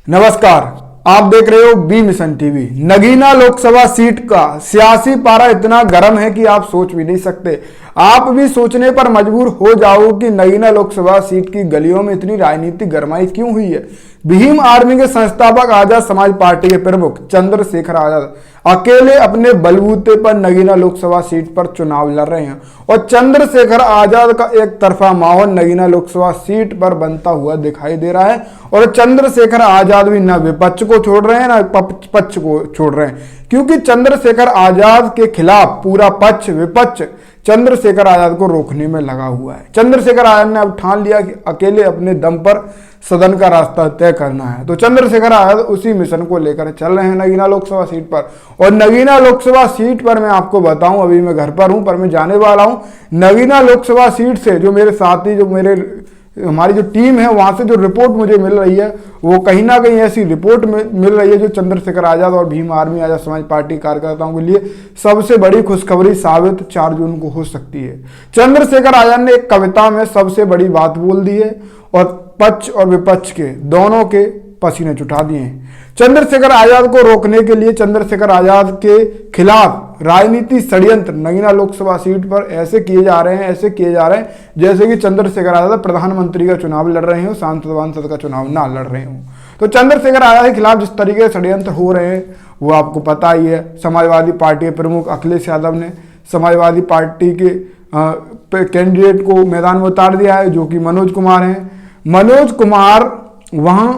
नमस्कार, आप देख रहे हो B mission TV. Nagina Lok Sabha seat का सियासी पारा इतना गर्म है कि आप सोच भी नहीं सकते। आप भी सोचने पर मजबूर हो जाओ कि नगीना लोकसभा सीट की गलियों में इतनी राजनीतिक गरमाई क्यों हुई है। भीम आर्मी के संस्थापक आजाद समाज पार्टी के प्रमुख चंद्रशेखर आजाद अकेले अपने बलबूते पर नगीना लोकसभा सीट पर चुनाव लड़ रहे हैं और चंद्रशेखर आजाद का एक तरफा माहौल नगीना लोकसभा सीट पर बनता हुआ दिखाई दे रहा है। और चंद्रशेखर आजाद भी न विपक्ष को छोड़ रहे हैं न पक्ष को छोड़ रहे हैं, क्योंकि चंद्रशेखर आजाद के खिलाफ पूरा पक्ष विपक्ष चंद्रशेखर आजाद को रोकने में लगा हुआ है। चंद्रशेखर आजाद ने अब ठान लिया कि अकेले अपने दम पर सदन का रास्ता तय करना है। तो चंद्रशेखर आजाद उसी मिशन को लेकर चल रहे हैं नगीना लोकसभा सीट पर। और नगीना लोकसभा सीट पर मैं आपको बताऊं, अभी मैं घर पर हूं पर मैं जाने वाला हूं। नगीना लोकसभा सीट से जो मेरे साथी हमारी जो टीम है वहां से जो रिपोर्ट मुझे मिल रही है वो कहीं ना कहीं ऐसी रिपोर्ट मिल रही है जो चंद्रशेखर आजाद और भीम आर्मी आजाद समाज पार्टी कार्यकर्ताओं के लिए सबसे बड़ी खुशखबरी साबित 4 जून को हो सकती है। चंद्रशेखर आजाद ने एक कविता में सबसे बड़ी बात बोल दी है और पक्ष और विपक्ष के दोनों के पसीने छुटा दिए हैं। चंद्रशेखर आजाद को रोकने के लिए चंद्रशेखर आजाद के खिलाफ राजनीति षड्यंत्र नगीना लोकसभा सीट पर ऐसे किए जा रहे हैं जैसे कि चंद्रशेखर आजाद प्रधानमंत्री का चुनाव लड़ रहे हो, सांसद का चुनाव ना लड़ रहे हो। तो चंद्रशेखर आजाद के खिलाफ जिस तरीके से षड्यंत्र हो रहे हैं वो आपको पता ही है। समाजवादी पार्टी के प्रमुख अखिलेश यादव ने समाजवादी पार्टी के कैंडिडेट को मैदान में उतार दिया है, जो कि मनोज कुमार हैं। मनोज कुमार वहां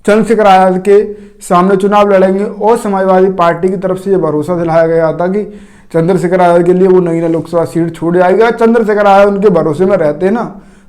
चंद्रशेखर आजाद के सामने चुनाव लड़ेंगे और समाजवादी पार्टी की तरफ से यह भरोसा दिलाया गया था कि चंद्रशेखर आजाद के लिए वो नगीना लोकसभा सीट छोड़ जाएगा। चंद्रशेखर आजाद उनके भरोसे में रहते हैं ना,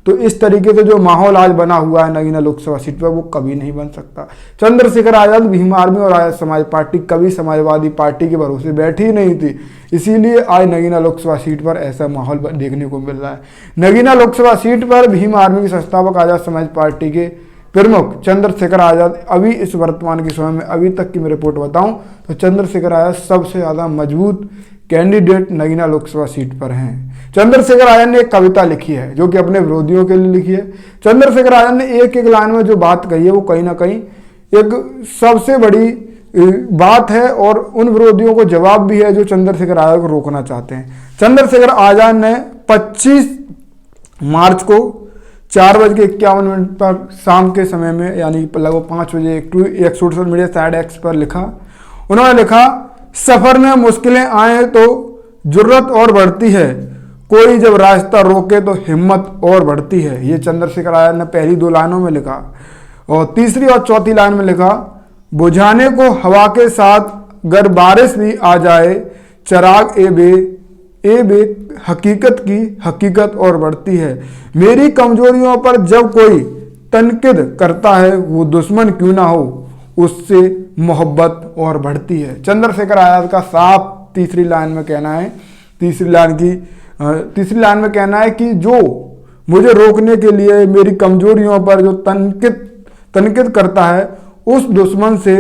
तो इस तरीके से जो माहौल आज बना हुआ है नगीना लोकसभा सीट पर वो कभी नहीं बन सकता। चंद्रशेखर आजाद, भीम आर्मी और आजाद समाज पार्टी कभी समाजवादी पार्टी के भरोसे बैठी ही नहीं थी, इसीलिए आज नगीना लोकसभा सीट पर ऐसा माहौल देखने को मिल रहा है। नगीना लोकसभा सीट पर भीम आर्मी के संस्थापक आजाद समाज पार्टी के प्रमुख चंद्रशेखर आजाद अभी इस वर्तमान के समय में अभी तक की मैं रिपोर्ट बताऊं तो चंद्रशेखर आजाद सबसे ज्यादा मजबूत कैंडिडेट नगीना लोकसभा सीट पर हैं। चंद्रशेखर आजाद ने एक कविता लिखी है जो कि अपने विरोधियों के लिए लिखी है। चंद्रशेखर आजाद ने एक एक लाइन में जो बात कही है वो कहीं ना कहीं एक सबसे बड़ी बात है और उन विरोधियों को जवाब भी है जो चंद्रशेखर आजाद को रोकना चाहते हैं। चंद्रशेखर आजाद ने 25 मार्च को 4:51 पर शाम के समय में यानी लगभग 5 बजे एक सोशल मीडिया साइट एक्स पर लिखा। उन्होंने लिखा, सफर में मुश्किलें आए तो जुर्रत और बढ़ती है, कोई जब रास्ता रोके तो हिम्मत और बढ़ती है। ये चंद्रशेखर आजाद ने पहली 2 लाइनों में लिखा। और तीसरी और चौथी लाइन में लिखा, बुझाने को हवा के साथ गर बारिश भी आ जाए, चराग ए बे हकीकत की हकीकत और बढ़ती है। मेरी कमजोरियों पर जब कोई तनकीद करता है वो दुश्मन क्यों ना हो, उससे मोहब्बत और बढ़ती है। चंद्रशेखर आजाद का साफ तीसरी लाइन में कहना है कि जो मुझे रोकने के लिए मेरी कमजोरियों पर जो तनकीद करता है उस दुश्मन से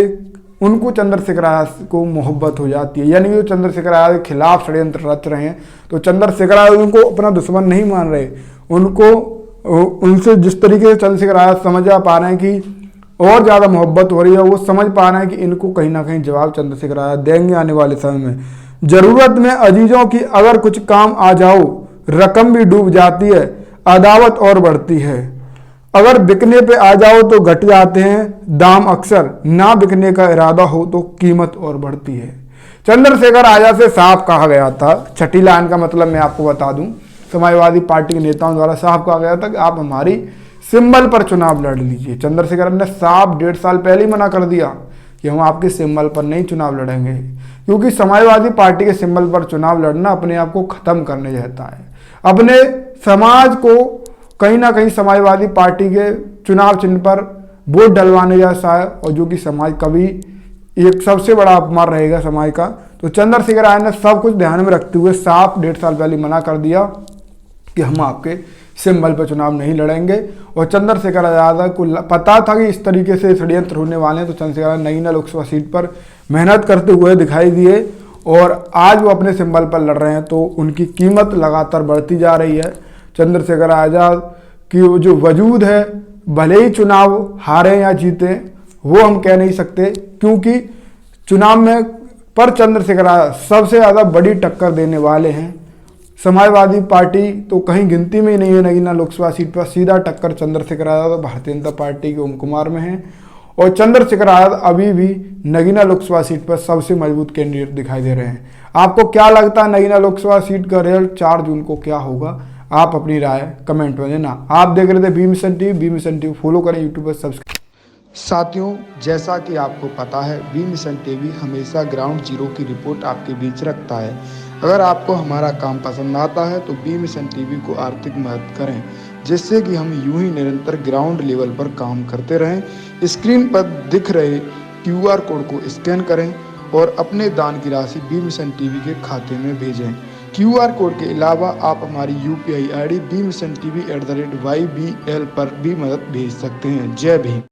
उनको चंद्रशेखर आजाद को मोहब्बत हो जाती है। यानी जो चंद्रशेखर आजाद के खिलाफ षड्यंत्र रच रहे हैं तो चंद्रशेखर आजाद उनको अपना दुश्मन नहीं मान रहे, उनसे जिस तरीके से चंद्रशेखर आजाद समझ पा रहे हैं कि और ज़्यादा मोहब्बत हो रही है, वो समझ पा रहे हैं कि इनको कहीं ना कहीं जवाब चंद्रशेखर आजाद देंगे आने वाले समय में। जरूरत में अजीजों की अगर कुछ काम आ जाओ, रकम भी डूब जाती है, अदावत और बढ़ती है। अगर बिकने पे आ जाओ तो घट जाते हैं दाम अक्सर, ना बिकने का इरादा हो तो कीमत और बढ़ती है। चंद्रशेखर आजाद से साफ कहा गया था, छठी लाइन का मतलब मैं आपको बता दूं, समाजवादी पार्टी के नेताओं द्वारा साफ कहा गया था कि आप हमारी सिंबल पर चुनाव लड़ लीजिए। चंद्रशेखर ने साफ 1.5 साल पहले ही मना कर दिया कि हम आपके सिंबल पर नहीं चुनाव लड़ेंगे, क्योंकि समाजवादी पार्टी के सिंबल पर चुनाव लड़ना अपने आप को खत्म करने जैसा है। अपने समाज को कहीं ना कहीं समाजवादी पार्टी के चुनाव चिन्ह पर वोट डलवाने जैसा है और जो कि समाज कभी एक सबसे बड़ा अपमान रहेगा समाज का। तो चंद्रशेखर आजाद ने सब कुछ ध्यान में रखते हुए साफ 1.5 साल पहले मना कर दिया कि हम आपके सिंबल पर चुनाव नहीं लड़ेंगे। और चंद्रशेखर आजाद को पता था कि इस तरीके से षड्यंत्र होने वाले हैं, तो चंद्रशेखर आजाद नगीना लोकसभा सीट पर मेहनत करते हुए दिखाई दिए और आज वो अपने सिंबल पर लड़ रहे हैं, तो उनकी कीमत लगातार बढ़ती जा रही है। चंद्रशेखर आजाद की जो वजूद है, भले ही चुनाव हारे या जीते, वो हम कह नहीं सकते, क्योंकि चुनाव में पर चंद्रशेखर आजाद सबसे ज़्यादा बड़ी टक्कर देने वाले हैं। समाजवादी पार्टी तो कहीं गिनती में ही नहीं है नगीना लोकसभा सीट पर। सीधा टक्कर चंद्रशेखर आजाद और भारतीय जनता पार्टी के ओम कुमार में है, और चंद्रशेखर आजाद अभी भी नगीना लोकसभा सीट पर सबसे मजबूत कैंडिडेट दिखाई दे रहे हैं। आपको क्या लगता है नगीना लोकसभा सीट का रिजल्ट 4 जून को क्या होगा? आप अपनी राय कमेंट में देना। आप देख रहे थे बी मिशन टीवी फॉलो करें यूट्यूब पर, सब्सक्राइब। साथियों, जैसा कि आपको पता है, बी मिशन टीवी हमेशा ग्राउंड जीरो की रिपोर्ट आपके बीच रखता है। अगर आपको हमारा काम पसंद आता है तो बी मिशन टीवी को आर्थिक मदद करें, जिससे कि हम यूं ही निरंतर ग्राउंड लेवल पर काम करते रहें। स्क्रीन पर दिख रहे QR कोड को स्कैन करें और अपने दान की राशि बी मिशन टीवी के खाते में भेजें। QR कोड के अलावा आप हमारी UPI ID bmissiontv@ybl पर भी मदद भेज सकते हैं। जय भीम।